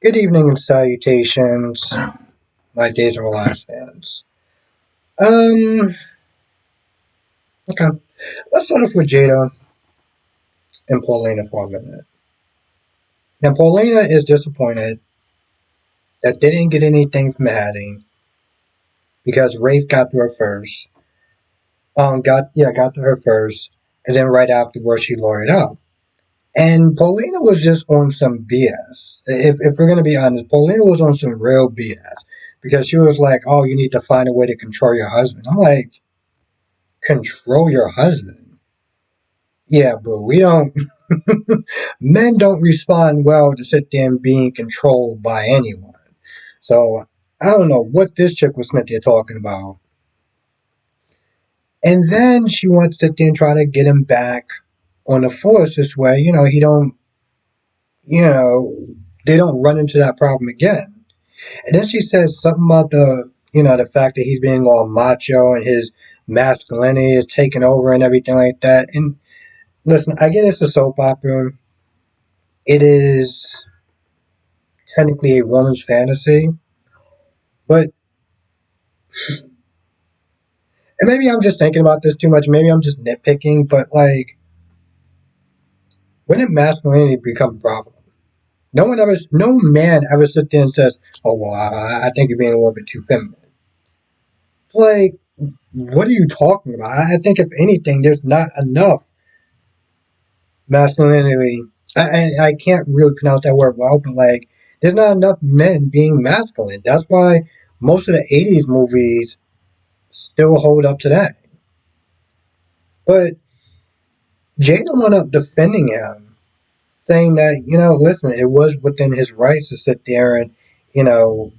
Good evening and salutations, my Days of Our Lives fans. Um, okay. Let's start off with Jada and Paulina for a minute. Now, Paulina is disappointed that they didn't get anything from Hattie because Rafe got to her first. Got to her first, and then right afterwards she lawyered up. And Paulina was just on some BS. If we're gonna be honest, Paulina was on some real BS because she was like, "Oh, you need to find a way to control your husband." I'm like, "Control your husband?" Yeah, but we don't. Men don't respond well to sit there and being controlled by anyone. So I don't know what this chick was sitting there talking about. And then she wants to sit there and try to get him back on the force this way. He don't. You know, they don't run into that problem again. And then she says something about the fact that he's being all macho and his masculinity is taking over and everything like that. And listen, I get it's a soap opera. It is technically a woman's fantasy, but and maybe I'm just thinking about this too much. Maybe I'm just nitpicking, but like, when did masculinity become a problem? No man ever sits there and says, "Oh well, I think you're being a little bit too feminine." Like, what are you talking about? I think if anything, there's not enough masculinity. I can't really pronounce that word well, but like, there's not enough men being masculine. That's why most of the '80s movies still hold up today. But Jada wound up defending him, saying that, listen, it was within his rights to sit there and,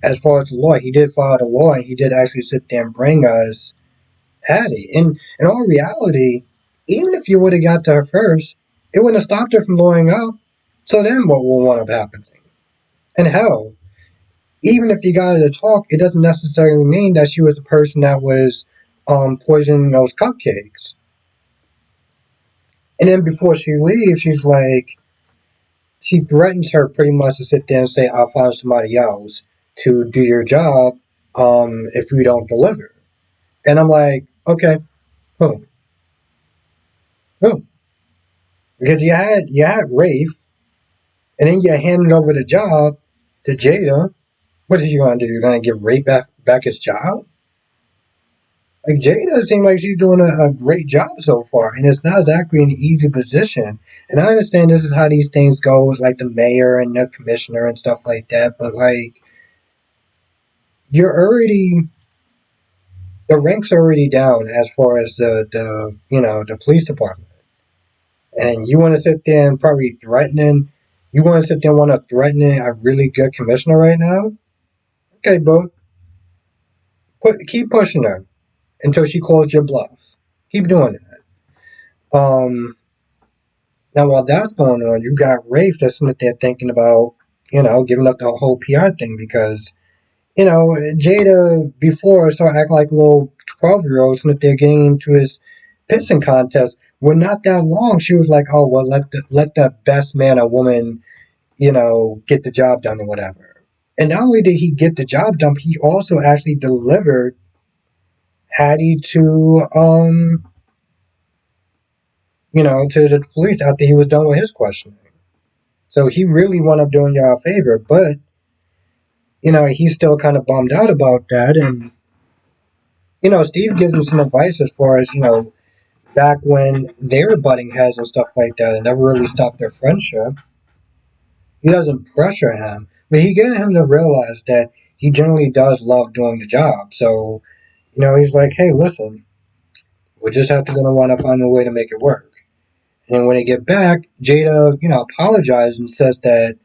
as far as the law, he did follow the law and he did actually sit there and bring us Hattie. And in all reality, even if you would have got to her first, it wouldn't have stopped her from blowing up. So then what will wind up happening? And hell, even if you got her to talk, it doesn't necessarily mean that she was the person that was poisoning those cupcakes. And then before she leaves, she threatens her pretty much to sit there and say, "I'll find somebody else to do your job if you don't deliver." And I'm like, okay, who? Who? Because you had Rafe, and then you handed over the job to Jada. What are you gonna do? You're gonna give Rafe back his job? Like, Jada seems like she's doing a great job so far, and it's not exactly an easy position. And I understand this is how these things go with like the mayor and the commissioner and stuff like that, but like, you're already the ranks are already down as far as the police department, and you want to sit there and probably threatening. You want to sit there and want to threaten a really good commissioner right now? Okay, bro, keep pushing her until she calls your bluff. Keep doing that. Now while that's going on, you got Rafe that's sitting there thinking about giving up the whole PR thing because Jada before started acting like a little 12-year-old and that they're getting into his pissing contest. Well, not that long, she was like, "Oh well, let the best man or woman, get the job done or whatever." And not only did he get the job done, he also actually delivered Hattie to the police after he was done with his questioning. So he really wound up doing y'all a favor, but he's still kind of bummed out about that. And Steve gives him some advice as far as back when they were butting heads and stuff like that, and never really stopped their friendship. He doesn't pressure him, but he gets him to realize that he generally does love doing the job. So he's like, "Hey, listen, we just have to gonna want to find a way to make it work." And when they get back, Jada, apologizes and says that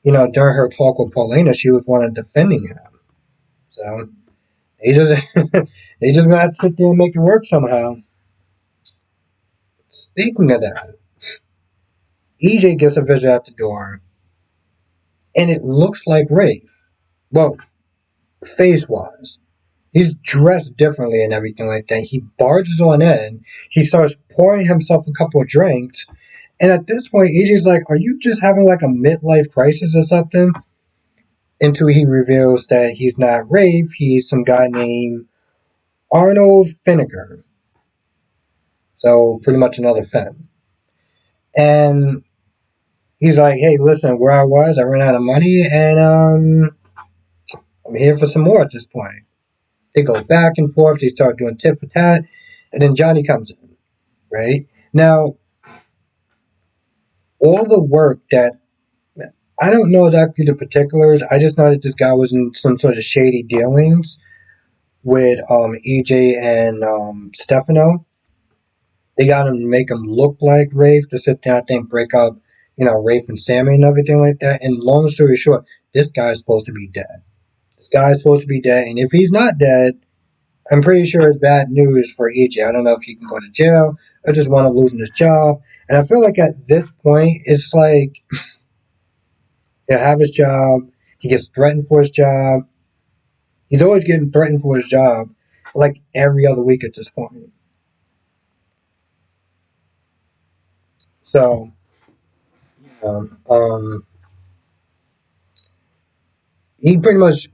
during her talk with Paulina, she was one of defending him. So they just they just gonna have to sit there and make it work somehow. Speaking of that, EJ gets a visit at the door, and it looks like Rafe. Well, face wise. He's dressed differently and everything like that. He barges on in. He starts pouring himself a couple of drinks. And at this point, EJ's like, "Are you just having like a midlife crisis or something?" until he reveals that he's not Rafe, he's some guy named Arnold Finnegar. So pretty much another Finn. And he's like, hey, listen, where I was, I ran out of money, and I'm here for some more at this point. They go back and forth, they start doing tit for tat, and then Johnny comes in, right? Now, all the work that I don't know exactly the particulars, I just know that this guy was in some sort of shady dealings with EJ and Stefano. They got him to make him look like Rafe to sit down, I think, break up, Rafe and Sammy and everything like that. And long story short, this guy's supposed to be dead. This guy's supposed to be dead, and if he's not dead, I'm pretty sure it's bad news for EJ. I don't know if he can go to jail or just want to losing his job. And I feel like at this point, it's like he'll have his job, he gets threatened for his job. He's always getting threatened for his job, like every other week at this point. So, um, he pretty much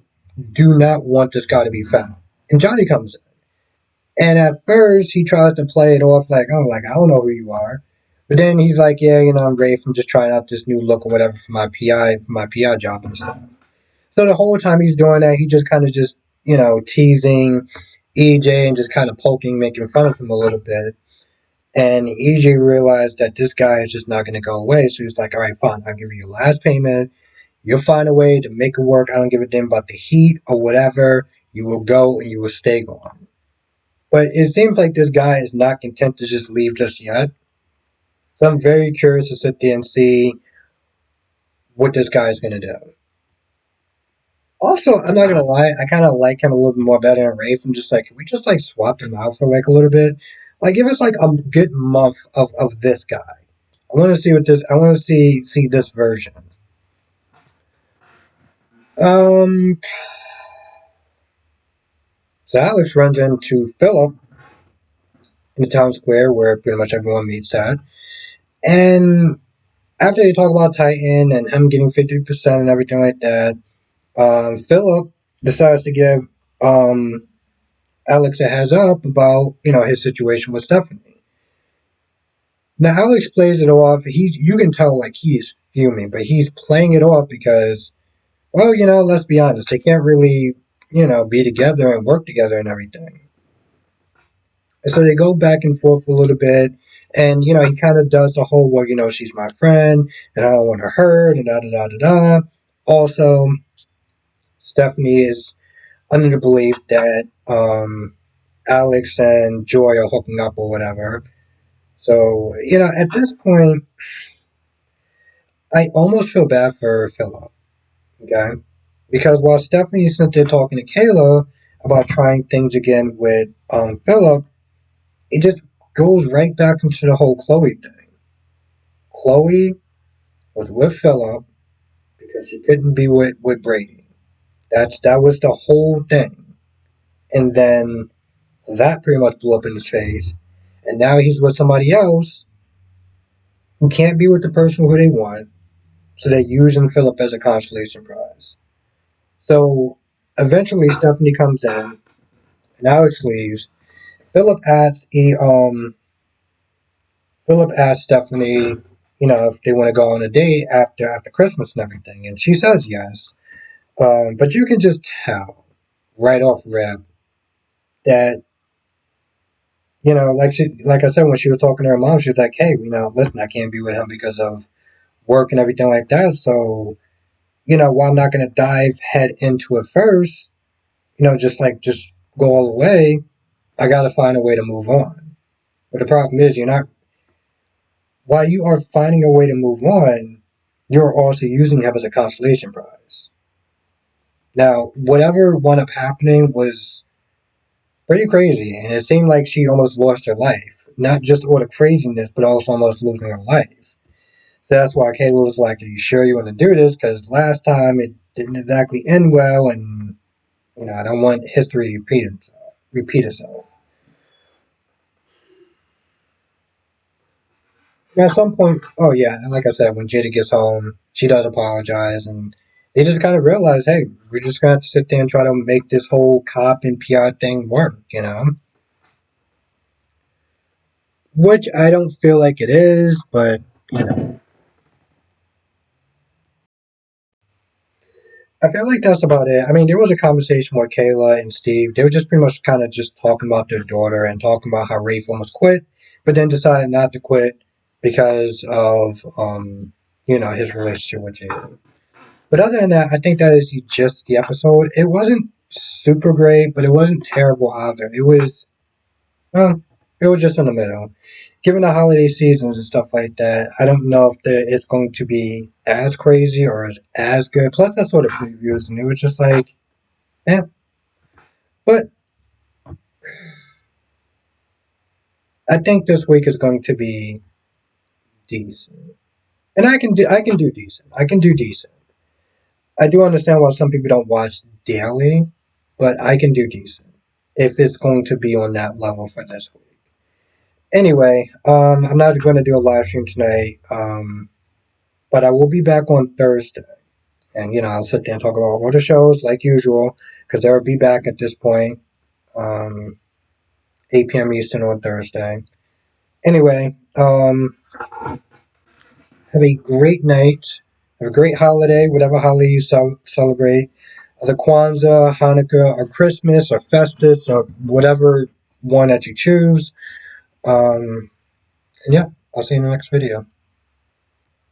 do not want this guy to be found. And Johnny comes in. And at first, he tries to play it off like, oh, like, I don't know who you are. But then he's like, yeah, I'm Rafe. I'm just trying out this new look or whatever for my PI job and stuff. So the whole time he's doing that, he just kind of just, teasing EJ and just kind of poking, making fun of him a little bit. And EJ realized that this guy is just not going to go away. So he's like, all right, fine. I'll give you your last payment. You'll find a way to make it work. I don't give a damn about the heat or whatever. You will go and you will stay gone. But it seems like this guy is not content to just leave just yet. So I'm very curious to sit there and see what this guy is going to do. Also, I'm not gonna lie, I kind of like him a little bit more better than Rafe. I'm just like, can we just like swap him out for like a little bit? Like, give us like a good month of this guy. I want to see what this. I want to see this version. Um. So Alex runs into Philip in the town square where pretty much everyone meets at, and after they talk about Titan and him getting 50% and everything like that, Philip decides to give Alex a heads up about his situation with Stephanie. Now Alex plays it off. You can tell like he is fuming, but he's playing it off because, well, let's be honest, they can't really, be together and work together and everything. And so they go back and forth a little bit, and he kind of does the whole, well, she's my friend, and I don't want her hurt, and da da da da da. Also, Stephanie is under the belief that Alex and Joy are hooking up or whatever. So at this point, I almost feel bad for Philip. Okay, because while Stephanie's sitting there talking to Kayla about trying things again with Philip, it just goes right back into the whole Chloe thing. Chloe was with Philip because she couldn't be with Brady. That was the whole thing. And then that pretty much blew up in his face. And now he's with somebody else who can't be with the person who they want. So they're using Philip as a consolation prize. So eventually Stephanie comes in and Alex leaves. Philip asks Philip asks Stephanie, if they want to go on a date after Christmas and everything, and she says yes. But you can just tell right off rip that like I said when she was talking to her mom, she was like, "Hey, listen, I can't be with him because of work and everything like that. So, while I'm not going to dive head into it first, just go all the way. I got to find a way to move on. But the problem is, you're not. While you are finding a way to move on, you're also using him as a consolation prize. Now, whatever wound up happening was pretty crazy, and it seemed like she almost lost her life. Not just all the craziness, but also almost losing her life. So that's why Kayla was like, "Are you sure you want to do this? Because last time it didn't exactly end well, and I don't want history to repeat itself." At some point, oh yeah, and like I said, when Jada gets home, she does apologize, and they just kind of realized, hey, we're just gonna have to sit there and try to make this whole cop and PR thing work, which I don't feel like it is, but you know, I feel like that's about it. I mean, there was a conversation with Kayla and Steve. They were just pretty much kind of just talking about their daughter and talking about how Rafe almost quit, but then decided not to quit because of his relationship with Jada. But other than that, I think that is just the episode. It wasn't super great, but it wasn't terrible either. Well, it was just in the middle. Given the holiday seasons and stuff like that, I don't know if it's going to be as crazy or as good. Plus, I saw the previews and it was just like, eh. But I think this week is going to be decent, and I can do decent. I can do decent. I do understand why some people don't watch daily, but I can do decent if it's going to be on that level for this week. Anyway, I'm not going to do a live stream tonight, but I will be back on Thursday. And, I'll sit there and talk about all the shows like usual, because they'll be back at this point, um, 8 p.m. Eastern on Thursday. Anyway, have a great night. Have a great holiday, whatever holiday you celebrate. The Kwanzaa, Hanukkah, or Christmas, or Festus, or whatever one that you choose. And yeah, I'll see you in the next video.